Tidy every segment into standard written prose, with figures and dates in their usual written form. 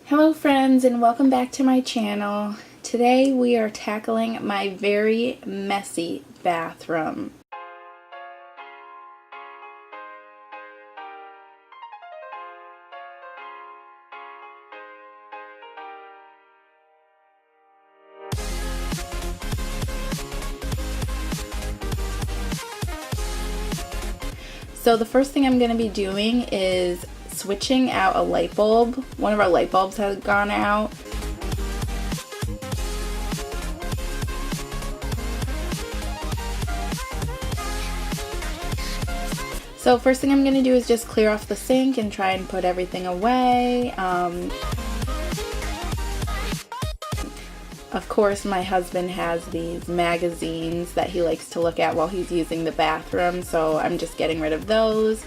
Hello friends, and welcome back to my channel. Today we are tackling my very messy bathroom. So the first thing I'm going to be doing is switching out a light bulb. One of our light bulbs has gone out. So first thing I'm going to do is just clear off the sink and try and put everything away. Of course, my husband has these magazines that he likes to look at while he's using the bathroom, so I'm just getting rid of those.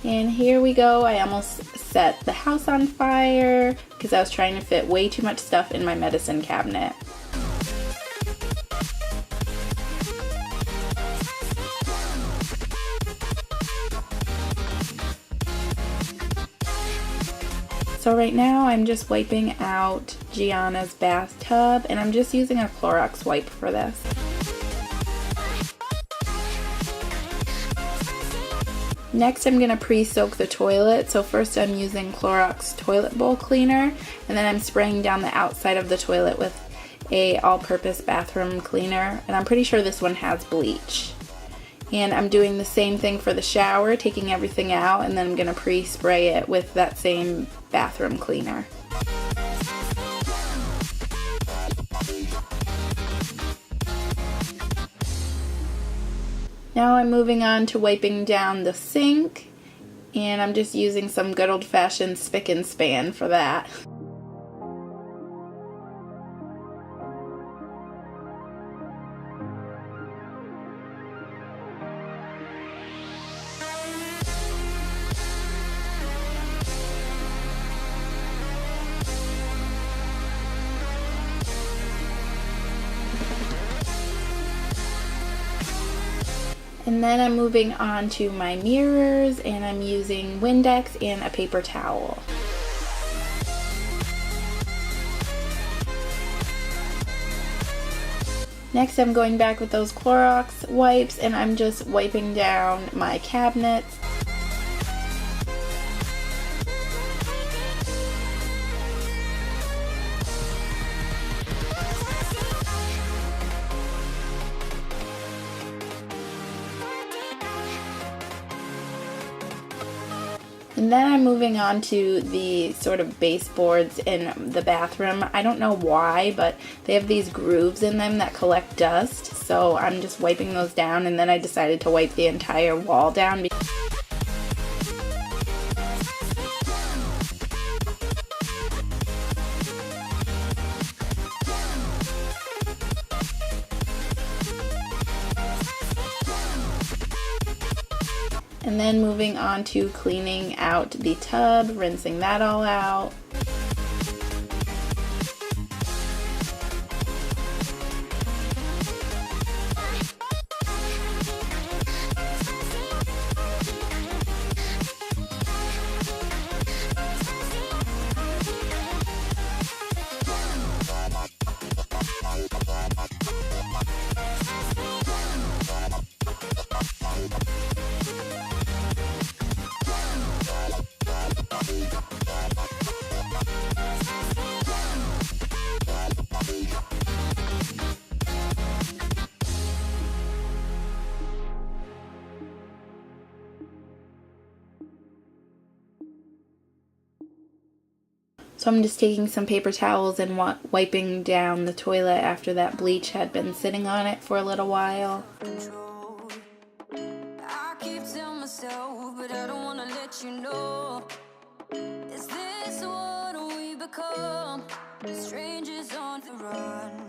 And here we go. I almost set the house on fire because I was trying to fit way too much stuff in my medicine cabinet. So right now I'm just wiping out Gianna's bathtub, and I'm just using a Clorox wipe for this. Next, I'm going to pre-soak the toilet. So first I'm using Clorox toilet bowl cleaner, and then I'm spraying down the outside of the toilet with a all-purpose bathroom cleaner, and I'm pretty sure this one has bleach. And I'm doing the same thing for the shower, taking everything out, and then I'm going to pre-spray it with that same bathroom cleaner. Now I'm moving on to wiping down the sink, and I'm just using some good old-fashioned spick and span for that. And then I'm moving on to my mirrors, and I'm using Windex and a paper towel. Next, I'm going back with those Clorox wipes, and I'm just wiping down my cabinets. And then I'm moving on to the sort of baseboards in the bathroom. I don't know why, but they have these grooves in them that collect dust. So I'm just wiping those down, and then I decided to wipe the entire wall down. And then moving on to cleaning out the tub, rinsing that all out. So I'm just taking some paper towels and wiping down the toilet after that bleach had been sitting on it for a little while. I keep telling myself, but I don't want to let you know. Is this what we become? Strangers on the run,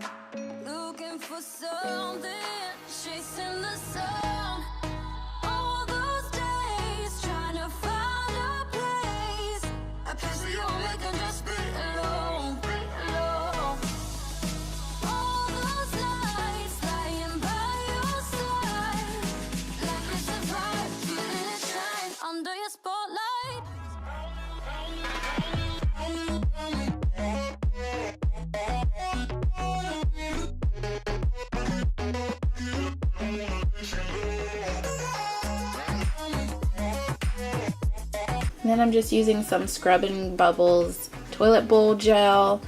looking for something, chasing the sun. And then I'm just using some Scrub and Bubbles toilet bowl gel.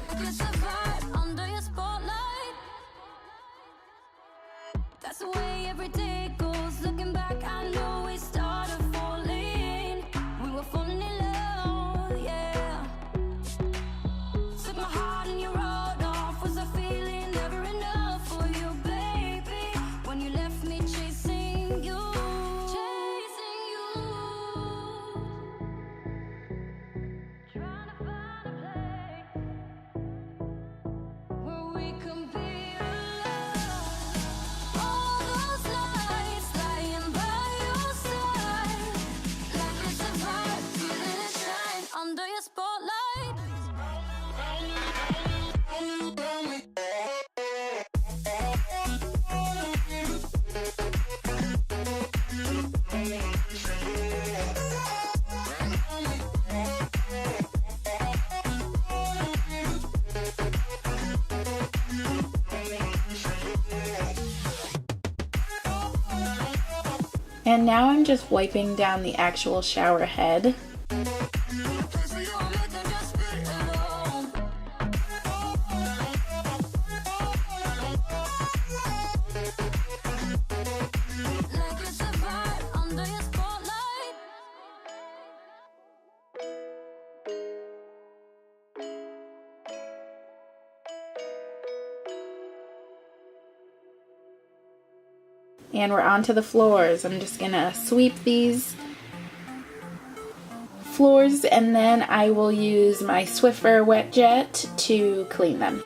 And now I'm just wiping down the actual shower head. And we're onto the floors. I'm just gonna sweep these floors and then I will use my Swiffer wet jet to clean them.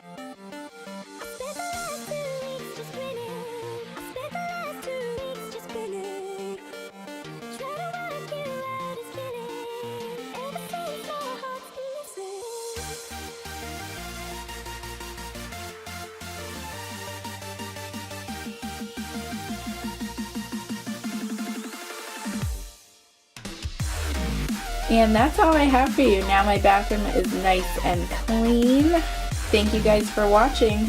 And that's all I have for you. Now my bathroom is nice and clean. Thank you guys for watching.